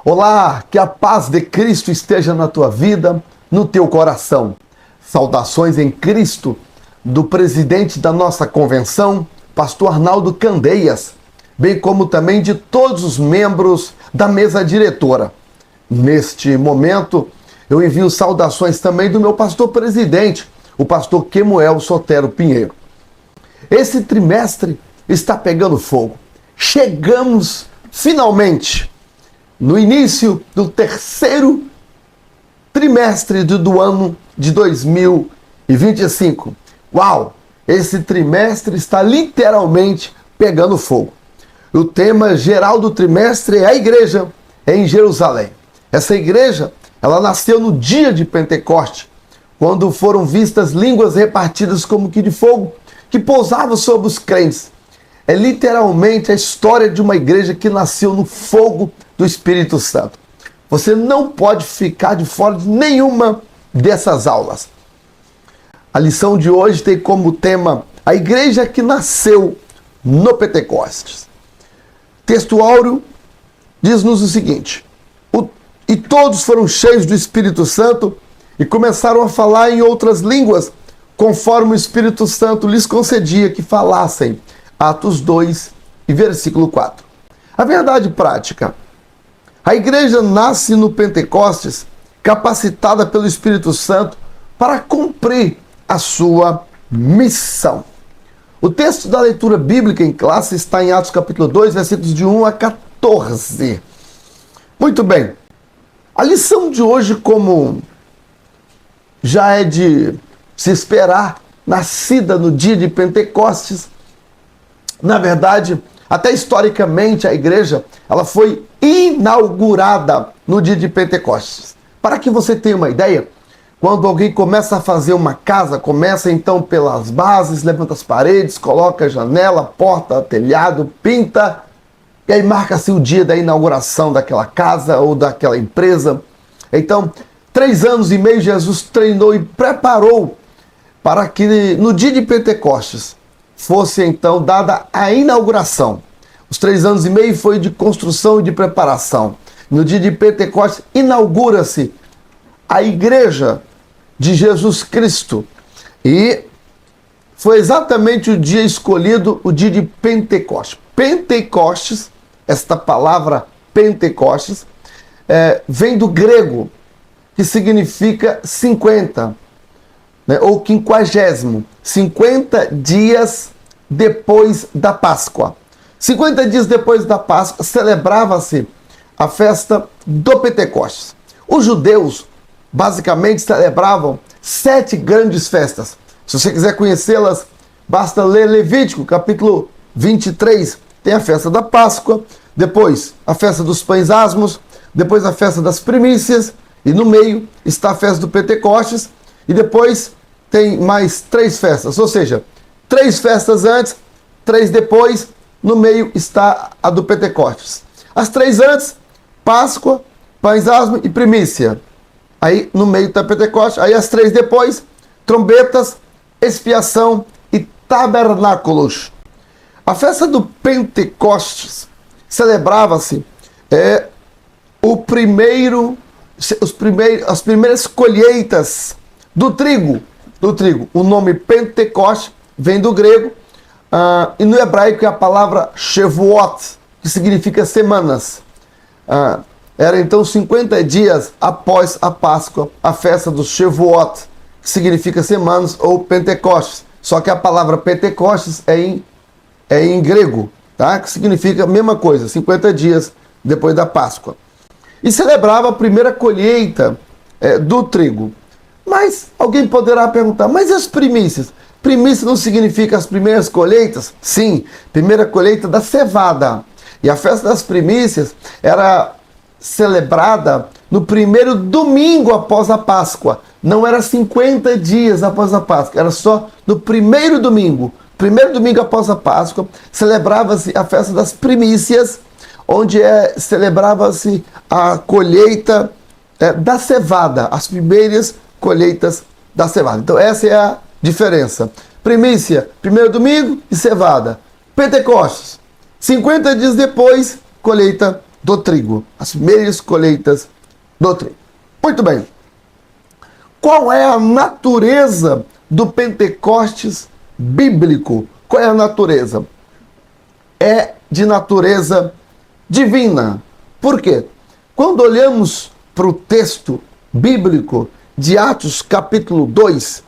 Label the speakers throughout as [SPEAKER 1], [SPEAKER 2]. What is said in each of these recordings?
[SPEAKER 1] Olá, que a paz de Cristo esteja na tua vida, no teu coração. Saudações em Cristo do presidente da nossa convenção, pastor Arnaldo Candeias, bem como também de todos os membros da mesa diretora. Neste momento, eu envio saudações também do meu pastor presidente, o pastor Kemuel Sotero Pinheiro. Esse trimestre está pegando fogo. Chegamos finalmente no início do terceiro trimestre do ano de 2025. Uau! Esse trimestre está literalmente pegando fogo. O tema geral do trimestre é a igreja em Jerusalém. Essa igreja, ela nasceu no dia de Pentecoste, quando foram vistas línguas repartidas como que de fogo, que pousavam sobre os crentes. É literalmente a história de uma igreja que nasceu no fogo do Espírito Santo. Você não pode ficar de fora de nenhuma dessas aulas. A lição de hoje tem como tema a igreja que nasceu no Pentecostes. Texto áureo diz-nos o seguinte: e todos foram cheios do Espírito Santo e começaram a falar em outras línguas, conforme o Espírito Santo lhes concedia que falassem. Atos 2 e versículo 4. A verdade prática: a igreja nasce no Pentecostes, capacitada pelo Espírito Santo para cumprir a sua missão. O texto da leitura bíblica em classe está em Atos capítulo 2, versículos de 1 a 14. Muito bem. A lição de hoje, como já é de se esperar, nascida no dia de Pentecostes, na verdade, até historicamente a igreja, ela foi inaugurada no dia de Pentecostes. Para que você tenha uma ideia, quando alguém começa a fazer uma casa, começa então pelas bases, levanta as paredes, coloca a janela, porta, telhado, pinta, e aí marca-se o dia da inauguração daquela casa ou daquela empresa. Então, 3 anos e meio Jesus treinou e preparou para que no dia de Pentecostes fosse então dada a inauguração. Os 3 anos e meio foi de construção e de preparação. No dia de Pentecostes inaugura-se a igreja de Jesus Cristo. E foi exatamente o dia escolhido, o dia de Pentecostes. Pentecostes, esta palavra Pentecostes, vem do grego, que significa 50, ou 50, 50 dias depois da Páscoa. 50 dias depois da Páscoa celebrava-se a festa do Pentecostes. Os judeus basicamente celebravam 7 grandes festas. Se você quiser conhecê-las, basta ler Levítico, capítulo 23. Tem a festa da Páscoa, depois a festa dos pães asmos, depois a festa das primícias, e no meio está a festa do Pentecostes, e depois tem mais 3 festas, ou seja, 3 festas antes, 3 depois, no meio está a do Pentecostes. As 3 antes, Páscoa, pães asmos e primícia. Aí no meio está Pentecostes, aí as 3 depois, trombetas, expiação e tabernáculos. A festa do Pentecostes celebrava-se as primeiras colheitas do trigo. O nome Pentecoste vem do grego, e no hebraico é a palavra Shavuot, que significa semanas. Era então 50 dias após a Páscoa, a festa do Shavuot, que significa semanas, ou Pentecostes. Só que a palavra Pentecostes é em grego, tá? Que significa a mesma coisa, 50 dias depois da Páscoa. E celebrava a primeira colheita do trigo. Mas alguém poderá perguntar, mas e as primícias? Primícia não significa as primeiras colheitas? Sim, primeira colheita da cevada. E a festa das primícias era celebrada no primeiro domingo após a Páscoa. Não era 50 dias após a Páscoa, era só no primeiro domingo. Primeiro domingo após a Páscoa, celebrava-se a festa das primícias, onde celebrava-se a colheita da cevada, as primeiras colheitas da cevada. Então essa é a diferença. Primícia, primeiro domingo, e cevada. Pentecostes, 50 dias depois, colheita do trigo. As primeiras colheitas do trigo. Muito bem. Qual é a natureza do Pentecostes bíblico? Qual é a natureza? É de natureza divina. Por quê? Quando olhamos para o texto bíblico de Atos capítulo 2,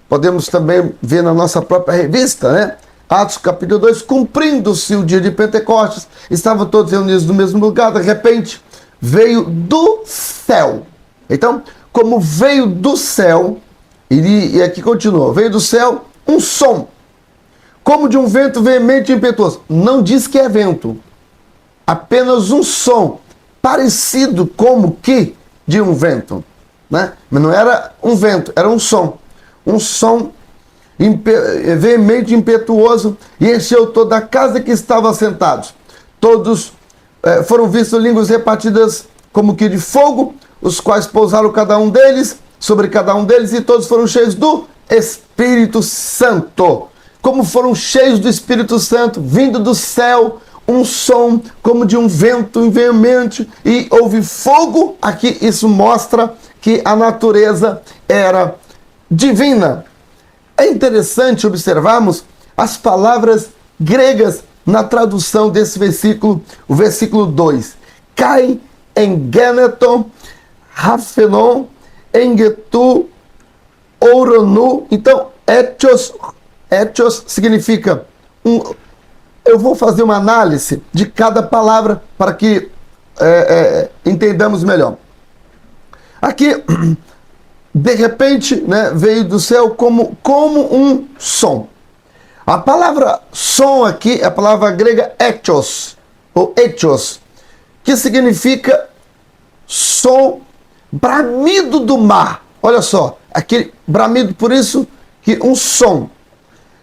[SPEAKER 1] podemos também ver na nossa própria revista, né? Atos capítulo 2, cumprindo-se o dia de Pentecostes, estavam todos reunidos no mesmo lugar, de repente veio do céu. Então, como veio do céu, e aqui continua, veio do céu um som, como de um vento veemente e impetuoso. Não diz que é vento, apenas um som, parecido como que de um vento, né? Mas não era um vento, era um som veemente, impetuoso, e encheu toda a casa que estava assentados. Todos foram vistos línguas repartidas como que de fogo, os quais pousaram sobre cada um deles, e todos foram cheios do Espírito Santo. Como foram cheios do Espírito Santo, vindo do céu, um som como de um vento veemente, e houve fogo. Aqui isso mostra que a natureza era divina. É interessante observarmos as palavras gregas na tradução desse versículo, o versículo 2. Kai engeneton, rafenon, engetu, oronu. Então, etios significa eu vou fazer uma análise de cada palavra para que entendamos melhor. Aqui, de repente, né, veio do céu como um som. A palavra som aqui é a palavra grega etios, ou etios, que significa som, bramido do mar. Olha só, aquele bramido, por isso que um som.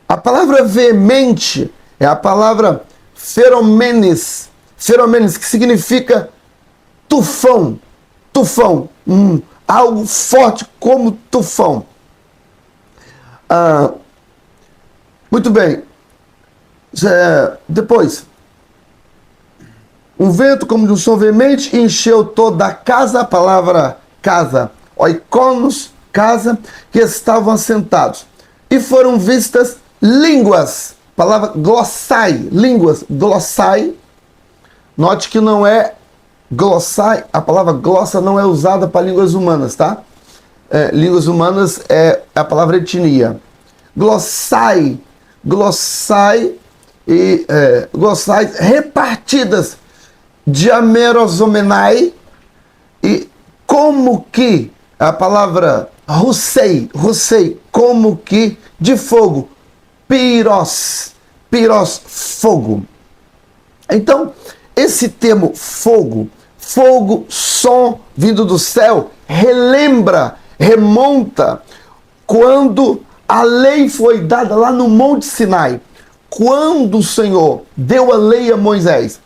[SPEAKER 1] A palavra veemente é a palavra feromenes, que significa tufão, algo forte como tufão. Muito bem. Depois, um vento como de um som veemente encheu toda a casa, a palavra casa, oikonos, casa, que estavam assentados. E foram vistas línguas, palavra glossai, línguas, glossai. Note que não é glossai, a palavra glossa não é usada para línguas humanas, tá? Línguas humanas é a palavra etnia. Glossai repartidas, diamerosomenai, e como que a palavra russei, como que de fogo, piros, fogo. Então, esse termo fogo, som vindo do céu, remonta quando a lei foi dada lá no Monte Sinai. Quando o Senhor deu a lei a Moisés,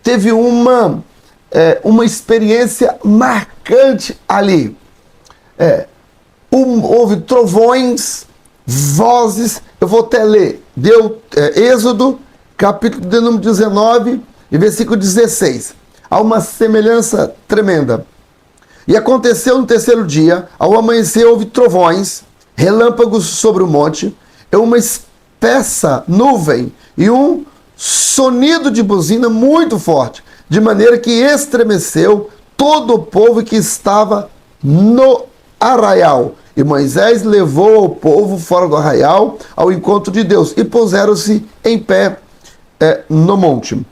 [SPEAKER 1] teve uma experiência marcante ali. Houve trovões, vozes. Eu vou até ler. Êxodo, capítulo de número 19, e versículo 16. Há uma semelhança tremenda. E aconteceu no terceiro dia, ao amanhecer houve trovões, relâmpagos sobre o monte, e uma espessa nuvem, e um sonido de buzina muito forte, de maneira que estremeceu todo o povo que estava no arraial. E Moisés levou o povo fora do arraial ao encontro de Deus, e puseram-se em pé no monte.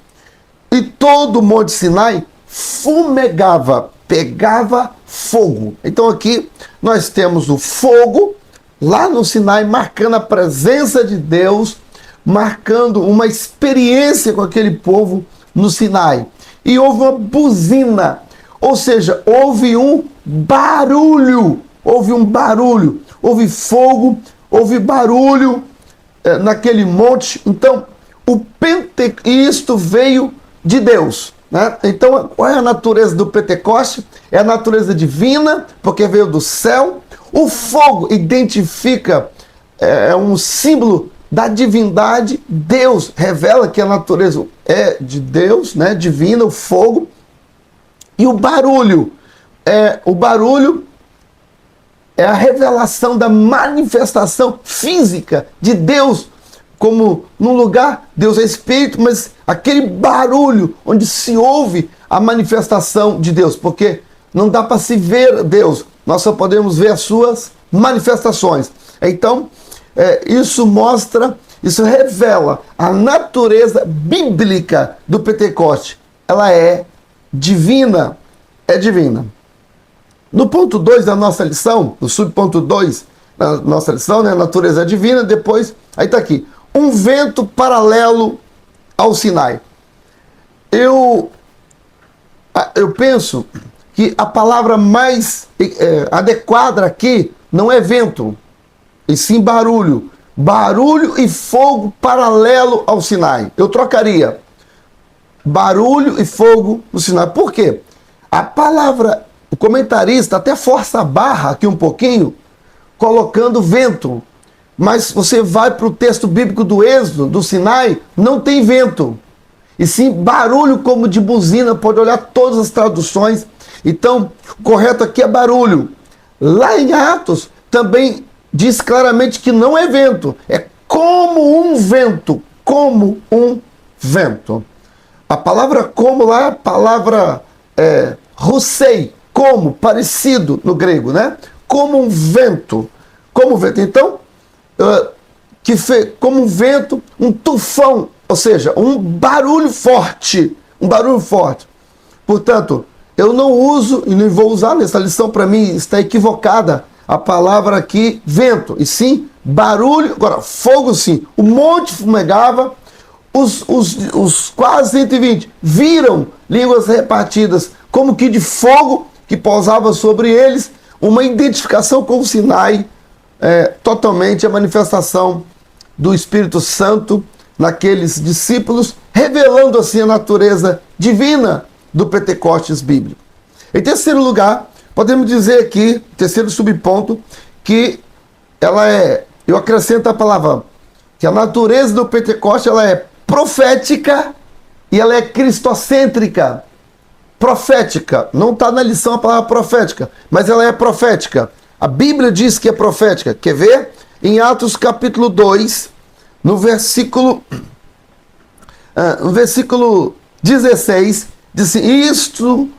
[SPEAKER 1] E todo o Monte Sinai fumegava, pegava fogo. Então aqui nós temos o fogo lá no Sinai, marcando a presença de Deus, marcando uma experiência com aquele povo no Sinai. E houve uma buzina, ou seja, houve um barulho, houve fogo, houve barulho naquele monte. Então, isto veio de Deus, né? Então, qual é a natureza do Pentecoste? É a natureza divina, porque veio do céu. O fogo identifica, é um símbolo da divindade. Deus revela que a natureza é de Deus, né? Divina, o fogo. E o barulho é a revelação da manifestação física de Deus, como num lugar, Deus é espírito, mas aquele barulho onde se ouve a manifestação de Deus, porque não dá para se ver Deus, nós só podemos ver as suas manifestações. Então, isso revela a natureza bíblica do Pentecoste. Ela é divina, No ponto 2 da nossa lição, no subponto 2 da nossa lição, né, natureza divina, depois, aí está aqui, um vento paralelo ao Sinai. Eu penso que a palavra mais adequada aqui não é vento, e sim barulho. Barulho e fogo paralelo ao Sinai. Eu trocaria barulho e fogo no Sinai. Por quê? A palavra, o comentarista até força a barra aqui um pouquinho, colocando vento. Mas você vai para o texto bíblico do Êxodo, do Sinai, não tem vento. E sim barulho como de buzina, pode olhar todas as traduções. Então, o correto aqui é barulho. Lá em Atos, também diz claramente que não é vento, é como um vento, como um vento. A palavra como lá é a palavra russei, como, parecido no grego, né? Como um vento. Como vento. Então, como um vento, um tufão, ou seja, um barulho forte. Um barulho forte. Portanto, eu não uso, e nem vou usar nessa lição, para mim está equivocada a palavra aqui, vento, e sim barulho. Agora, fogo sim. O monte fumegava, os quase 120 viram línguas repartidas como que de fogo que pousava sobre eles, uma identificação com o Sinai, totalmente a manifestação do Espírito Santo naqueles discípulos, revelando assim a natureza divina do Pentecostes bíblico. Em terceiro lugar, podemos dizer aqui, terceiro subponto, que eu acrescento a palavra, que a natureza do Pentecoste ela é profética e ela é cristocêntrica. Profética, não está na lição a palavra profética, mas ela é profética. A Bíblia diz que é profética. Quer ver? Em Atos capítulo 2, no versículo 16, diz assim, isto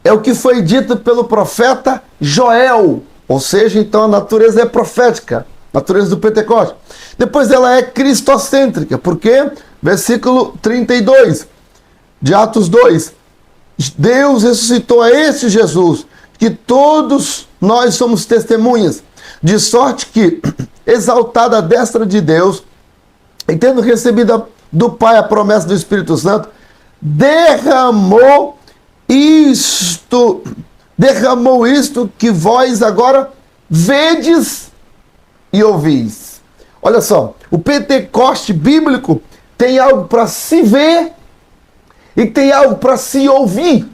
[SPEAKER 1] é o que foi dito pelo profeta Joel. Ou seja, então a natureza é profética, a natureza do Pentecoste. Depois ela é cristocêntrica, porque versículo 32 de Atos 2, Deus ressuscitou a este Jesus, que todos nós somos testemunhas, de sorte que, exaltada a destra de Deus, e tendo recebido do Pai a promessa do Espírito Santo, derramou isto que vós agora vedes e ouvis. Olha só, o Pentecoste bíblico tem algo para se ver e tem algo para se ouvir.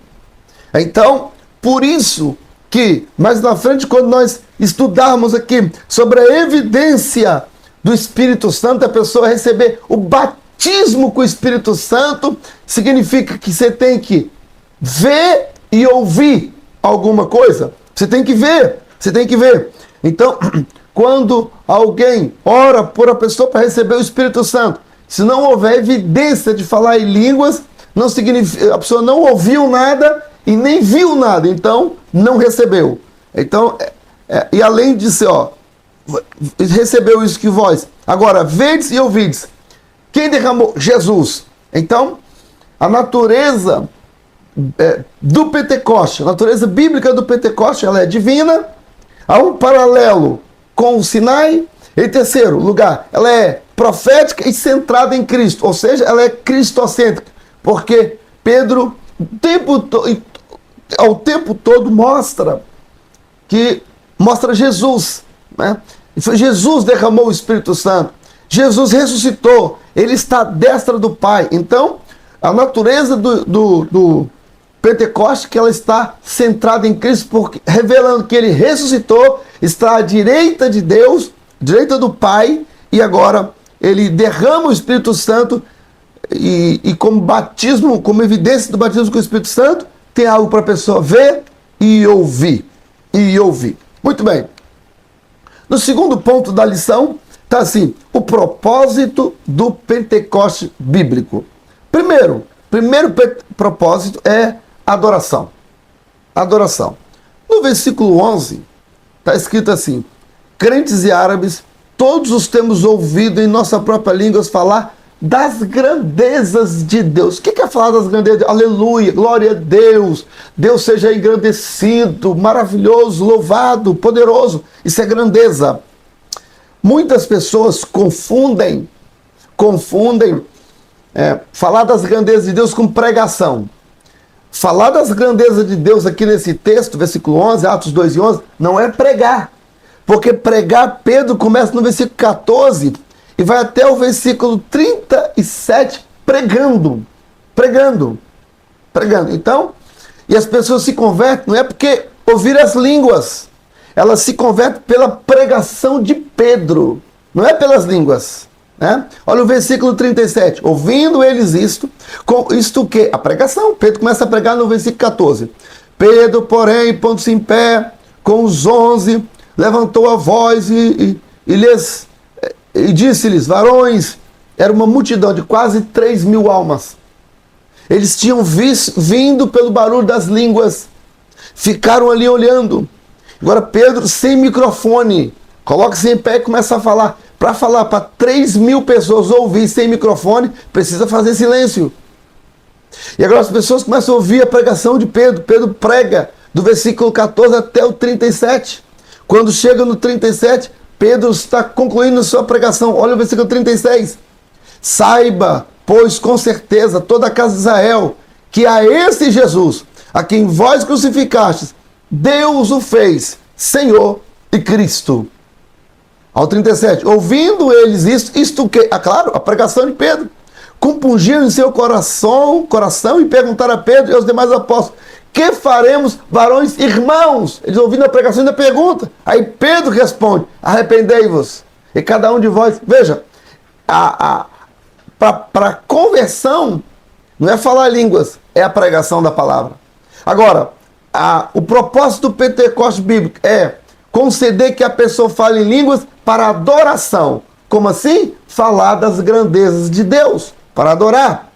[SPEAKER 1] Então, por isso que mais na frente, quando nós estudarmos aqui sobre a evidência do Espírito Santo, a pessoa receber o batismo com o Espírito Santo, significa que você tem que ver e ouvir alguma coisa. Você tem que ver, você tem que ver. Então, quando alguém ora por a pessoa para receber o Espírito Santo, se não houver evidência de falar em línguas, não significa, a pessoa não ouviu nada e nem viu nada, então não recebeu. Então, e além disso, recebeu isso que vós. Agora, vedes e ouvides. Quem derramou? Jesus. Então, a natureza do Pentecoste, a natureza bíblica do Pentecoste, ela é divina, há um paralelo com o Sinai. Em terceiro lugar, ela é profética e centrada em Cristo, ou seja, ela é cristocêntrica, porque Pedro ao tempo todo mostra Jesus, né? Jesus derramou o Espírito Santo, Jesus ressuscitou, ele está à destra do Pai. Então, a natureza do Pentecoste, que ela está centrada em Cristo, porque, revelando que ele ressuscitou, está à direita de Deus, direita do Pai, e agora ele derrama o Espírito Santo, E como batismo, como evidência do batismo com o Espírito Santo, tem algo para a pessoa ver e ouvir. E ouvir. Muito bem. No segundo ponto da lição, está assim: o propósito do Pentecoste bíblico. Primeiro propósito é adoração. Adoração. No versículo 11, está escrito assim: crentes e árabes, todos os temos ouvido em nossa própria língua falar das grandezas de Deus. O que é falar das grandezas de Deus? Aleluia, glória a Deus. Deus seja engrandecido, maravilhoso, louvado, poderoso. Isso é grandeza. Muitas pessoas confundem falar das grandezas de Deus com pregação. Falar das grandezas de Deus aqui nesse texto, versículo 11, Atos 2 e 11, não é pregar. Porque pregar, Pedro começa no versículo 14 e vai até o versículo 37 pregando. Então, e as pessoas se convertem, não é porque ouviram as línguas, elas se convertem pela pregação de Pedro, não é pelas línguas. Né? Olha o versículo 37. Ouvindo eles isto o quê? A pregação. Pedro começa a pregar no versículo 14. Pedro, porém, pondo-se em pé com os 11, levantou a voz e disse-lhes: varões, era uma multidão de quase 3.000 almas. Eles tinham vindo pelo barulho das línguas, ficaram ali olhando. Agora Pedro, sem microfone, coloca-se em pé e começa a falar. Para falar para 3.000 pessoas ouvir sem microfone, precisa fazer silêncio. E agora as pessoas começam a ouvir a pregação de Pedro. Pedro prega do versículo 14 até o 37. Quando chega no 37, Pedro está concluindo sua pregação. Olha o versículo 36. Saiba, pois com certeza, toda a casa de Israel, que a esse Jesus, a quem vós crucificastes, Deus o fez Senhor e Cristo. Ao 37, ouvindo eles isto o que? Claro, a pregação de Pedro. Compungiram em seu coração e perguntaram a Pedro e aos demais apóstolos: que faremos, varões irmãos? Eles ouvindo a pregação ainda perguntam. Aí Pedro responde: arrependei-vos. E cada um de vós, veja, para conversão, não é falar línguas, é a pregação da palavra. Agora, o propósito do Pentecoste bíblico é conceder que a pessoa fale em línguas para adoração. Como assim? Falar das grandezas de Deus, para adorar.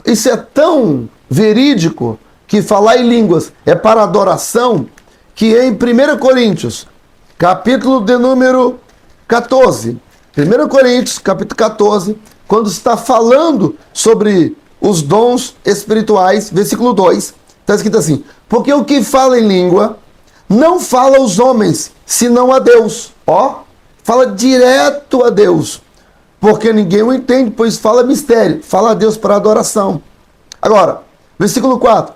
[SPEAKER 1] Isso é tão verídico que falar em línguas é para adoração, que em 1 Coríntios, capítulo de número 14, 1 Coríntios, capítulo 14, quando está falando sobre os dons espirituais, versículo 2, está escrito assim: porque o que fala em língua não fala aos homens, senão a Deus. Fala direto a Deus, porque ninguém o entende, pois fala mistério, fala a Deus para adoração. Agora, versículo 4.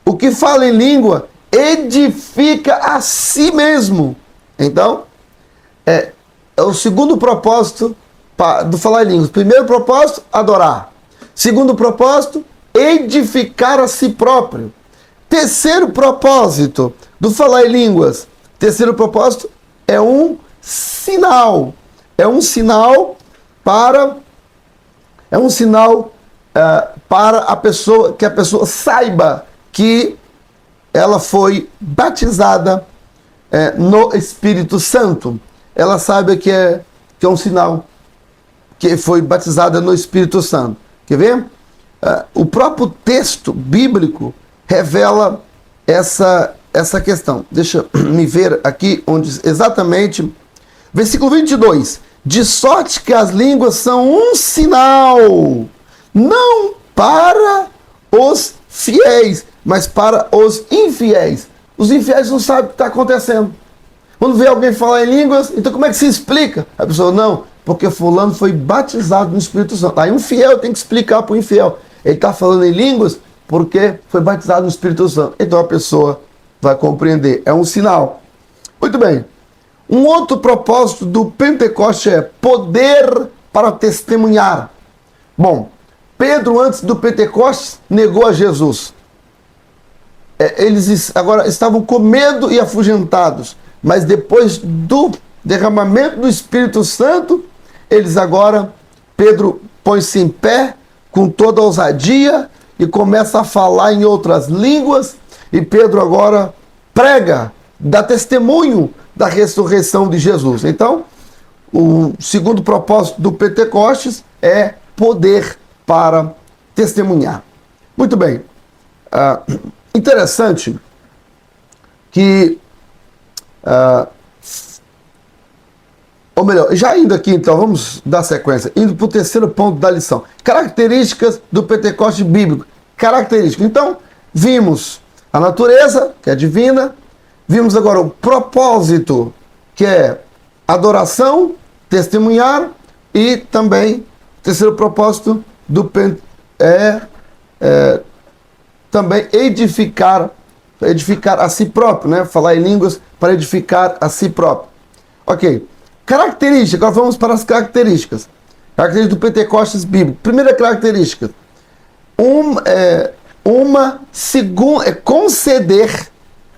[SPEAKER 1] O que fala em língua edifica a si mesmo. Então, é o segundo propósito do falar em línguas. Primeiro propósito, adorar. Segundo propósito, edificar a si próprio. Terceiro propósito do falar em línguas. Terceiro propósito é um sinal. É um sinal para a pessoa, que a pessoa saiba que ela foi batizada no Espírito Santo. Ela saiba que é um sinal que foi batizada no Espírito Santo. Quer ver? O próprio texto bíblico revela essa questão. Deixa me ver aqui onde exatamente. Versículo 22. De sorte que as línguas são um sinal, não para os fiéis, mas para os infiéis. Os infiéis não sabem o que está acontecendo. Quando vê alguém falar em línguas, então como é que se explica? A pessoa, não, porque fulano foi batizado no Espírito Santo. Aí um fiel tem que explicar para o infiel. Ele está falando em línguas porque foi batizado no Espírito Santo. Então a pessoa vai compreender. É um sinal. Muito bem. Um outro propósito do Pentecoste é poder para testemunhar. Bom, Pedro, antes do Pentecostes, negou a Jesus. Eles agora estavam com medo e afugentados. Mas depois do derramamento do Espírito Santo, eles agora, Pedro põe-se em pé com toda ousadia e começa a falar em outras línguas. E Pedro agora prega, dá testemunho da ressurreição de Jesus. Então, o segundo propósito do Pentecostes é poder para testemunhar. Muito bem. Interessante que, ou melhor, já indo aqui então, vamos dar sequência, indo para o terceiro ponto da lição. Características do Pentecostes bíblico. Características. Então, vimos a natureza, que é divina, vimos agora o propósito, que é adoração, testemunhar, e também o terceiro propósito do também edificar a si próprio, né? Falar em línguas para edificar a si próprio. Ok. Características, agora vamos para as características. Características do Pentecostes bíblico. Primeira característica,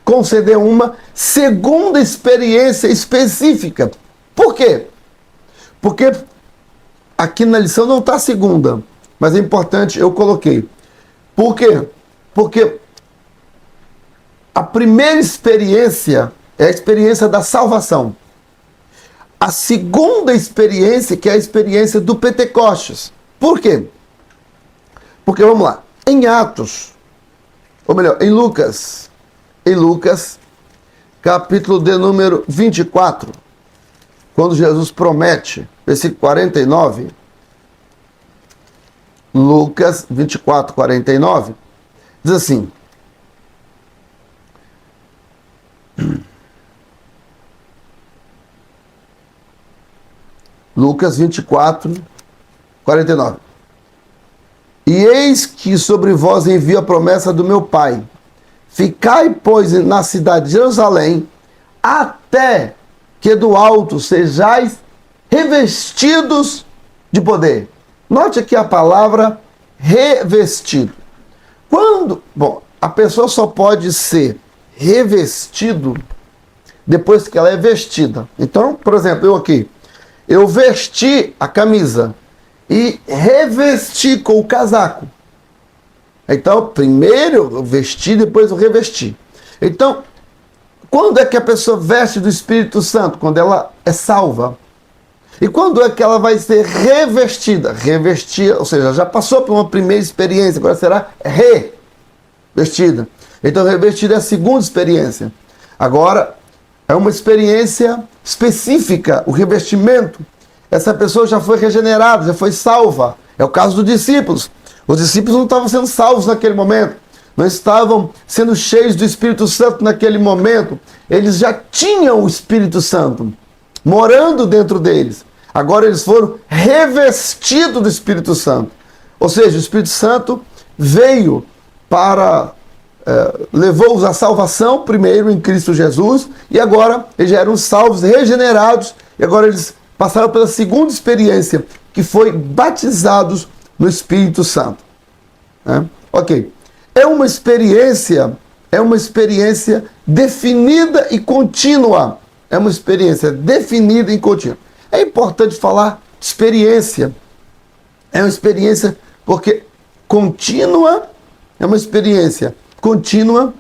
[SPEAKER 1] conceder uma segunda experiência específica. Por quê? Porque aqui na lição não está segunda, mas é importante, eu coloquei. Por quê? Porque a primeira experiência é a experiência da salvação. A segunda experiência, que é a experiência do Pentecostes. Por quê? Porque, vamos lá, em Atos, ou melhor, em Lucas, capítulo de número 24, quando Jesus promete, versículo 49, Lucas 24, 49, diz assim: Lucas 24, 49. E eis que sobre vós envio a promessa do meu Pai. Ficai, pois, na cidade de Jerusalém, até que do alto sejais revestidos de poder. Note aqui a palavra revestido. Bom, a pessoa só pode ser revestido depois que ela é vestida. Então, por exemplo, eu vesti a camisa e revesti com o casaco. Então, primeiro eu vesti, depois eu revesti. Então, quando é que a pessoa veste do Espírito Santo? Quando ela é salva. E quando é que ela vai ser revestida? Revestir, ou seja, já passou por uma primeira experiência, agora será revestida. Então, revestida é a segunda experiência. Agora, é uma experiência específica, o revestimento. Essa pessoa já foi regenerada, já foi salva. É o caso dos discípulos. Os discípulos não estavam sendo salvos naquele momento. Não estavam sendo cheios do Espírito Santo naquele momento. Eles já tinham o Espírito Santo morando dentro deles. Agora eles foram revestidos do Espírito Santo. Ou seja, o Espírito Santo veio para... levou-os à salvação, primeiro em Cristo Jesus, e agora eles já eram salvos, regenerados, e agora eles passaram pela segunda experiência, que foi batizados no Espírito Santo. Ok. É uma experiência definida e contínua. É uma experiência definida e contínua. É importante falar de experiência. É uma experiência porque contínua, é uma experiência contínua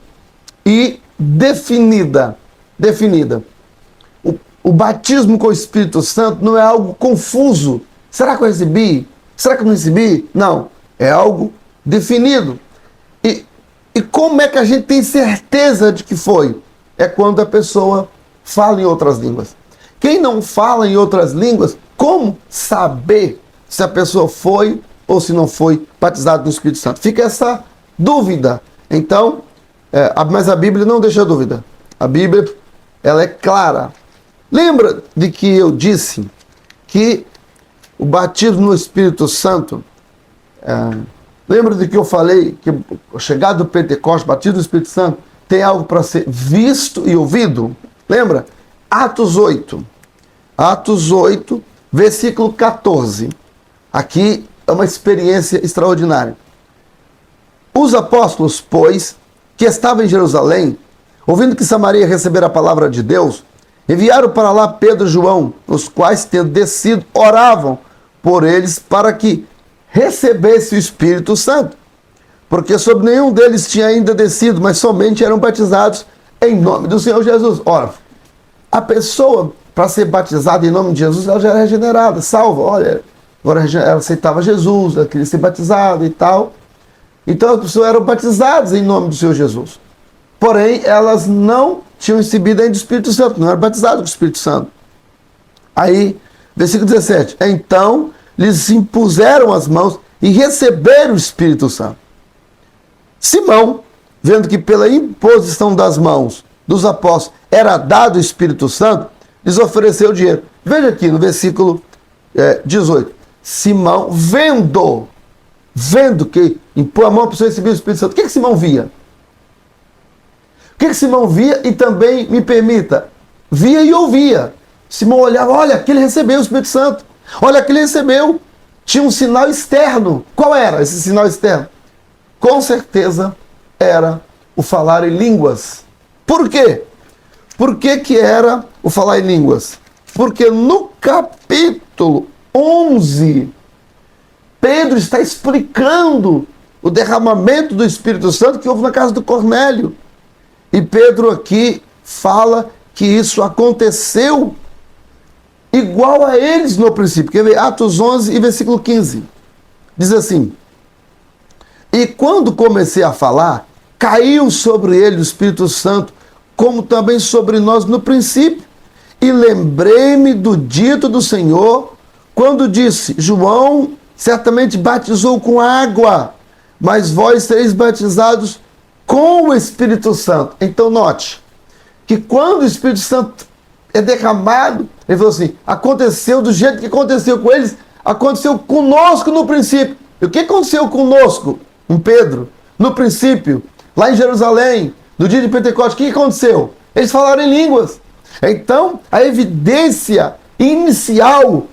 [SPEAKER 1] e definida. O batismo com o Espírito Santo não é algo confuso. Será que eu recebi? Será que eu não recebi? Não. É algo definido. E como é que a gente tem certeza de que foi? É quando a pessoa fala em outras línguas. Quem não fala em outras línguas, como saber se a pessoa foi ou se não foi batizado no Espírito Santo? Fica essa dúvida. Então, mas a Bíblia não deixa dúvida. A Bíblia, ela é clara. Lembra de que eu disse que o batismo no Espírito Santo, lembra de que eu falei que a chegada do Pentecostes, batismo no Espírito Santo, tem algo para ser visto e ouvido? Lembra? Atos 8, versículo 14. Aqui é uma experiência extraordinária. Os apóstolos, pois, que estavam em Jerusalém, ouvindo que Samaria recebera a palavra de Deus, enviaram para lá Pedro e João, os quais, tendo descido, oravam por eles para que recebesse o Espírito Santo, porque sobre nenhum deles tinha ainda descido, mas somente eram batizados em nome do Senhor Jesus. Ora, a pessoa, para ser batizada em nome de Jesus, ela já era regenerada, salva. Olha, agora ela aceitava Jesus, ela queria ser batizada e tal. Então as pessoas eram batizadas em nome do Senhor Jesus. Porém, elas não tinham recebido ainda o Espírito Santo, não eram batizadas com o Espírito Santo. Aí, versículo 17. Então, lhes impuseram as mãos e receberam o Espírito Santo. Simão, vendo que pela imposição das mãos dos apóstolos era dado o Espírito Santo, lhes ofereceu dinheiro. Veja aqui no versículo 18. Simão, vendo que impôs a mão para receber o Espírito Santo. O que Simão via? O que Simão via e também, me permita, via e ouvia. Simão olhava, olha, que ele recebeu o Espírito Santo. Olha, que ele recebeu. Tinha um sinal externo. Qual era esse sinal externo? Com certeza era o falar em línguas. Por quê? Por que era o falar em línguas? Porque no capítulo 11, Pedro está explicando o derramamento do Espírito Santo que houve na casa do Cornélio. E Pedro aqui fala que isso aconteceu igual a eles no princípio. Quer ver? Atos 11 e versículo 15. Diz assim: e quando comecei a falar, caiu sobre ele o Espírito Santo, como também sobre nós no princípio. E lembrei-me do dito do Senhor, quando disse: João certamente batizou com água, mas vós sereis batizados com o Espírito Santo. Então note que quando o Espírito Santo é derramado, ele falou assim, aconteceu do jeito que aconteceu com eles, aconteceu conosco no princípio. E o que aconteceu conosco, com Pedro, no princípio, lá em Jerusalém, no dia de Pentecostes? O que aconteceu? Eles falaram em línguas. Então, a evidência inicial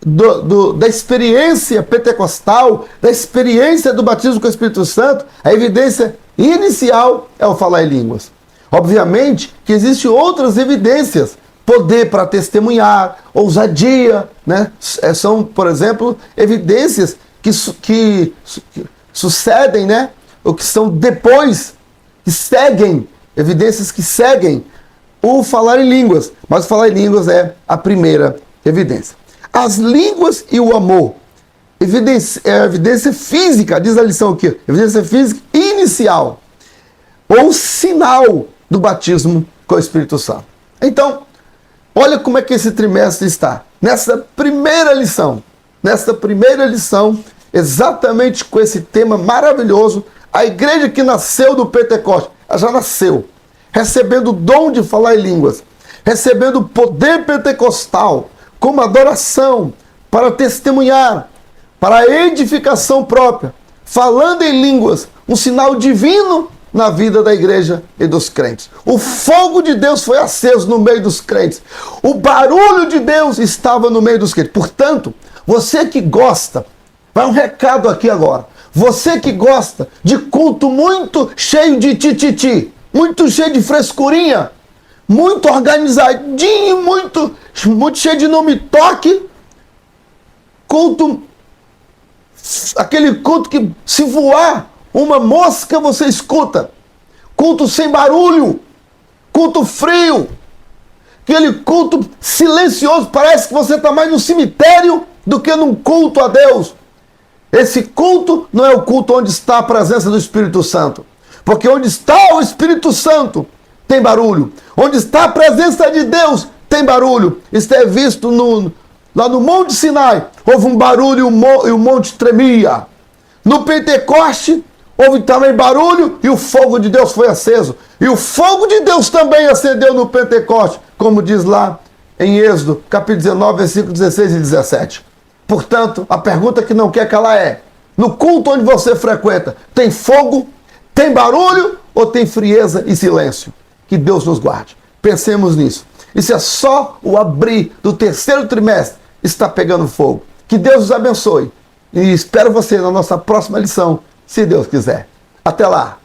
[SPEAKER 1] da experiência pentecostal, da experiência do batismo com o Espírito Santo, a evidência inicial é o falar em línguas. Obviamente que existem outras evidências, poder para testemunhar, ousadia, né? São, por exemplo, evidências que sucedem, né? Ou que são depois, que seguem, evidências que seguem o falar em línguas. Mas o falar em línguas é a primeira evidência. As línguas e o amor. Evidência física, diz a lição aqui, evidência física inicial, ou sinal do batismo com o Espírito Santo. Então, olha como é que esse trimestre está. Nessa primeira lição, exatamente com esse tema maravilhoso, a igreja que nasceu do Pentecostes, ela já nasceu, recebendo o dom de falar em línguas, recebendo o poder pentecostal, como adoração, para testemunhar, para a edificação própria, falando em línguas, um sinal divino na vida da igreja e dos crentes. O fogo de Deus foi aceso no meio dos crentes. O barulho de Deus estava no meio dos crentes. Portanto, você que gosta, vai um recado aqui agora, você que gosta de culto muito cheio de tititi, muito cheio de frescurinha, muito organizadinho, muito cheio de não me toque, culto, aquele culto que se voar uma mosca você escuta, culto sem barulho, culto frio, aquele culto silencioso, parece que você está mais no cemitério do que num culto a Deus. Esse culto não é o culto onde está a presença do Espírito Santo, porque onde está o Espírito Santo tem barulho, onde está a presença de Deus tem barulho. Isso é visto lá no Monte Sinai, houve um barulho e o monte tremia. No Pentecoste houve também barulho e o fogo de Deus foi aceso. E o fogo de Deus também acendeu no Pentecoste, como diz lá em Êxodo, capítulo 19, versículos 16 e 17. Portanto, a pergunta que não quer calar é, no culto onde você frequenta, tem fogo, tem barulho ou tem frieza e silêncio? Que Deus nos guarde. Pensemos nisso. Isso é só o abrir do terceiro trimestre, está pegando fogo. Que Deus os abençoe. E espero você na nossa próxima lição, se Deus quiser. Até lá!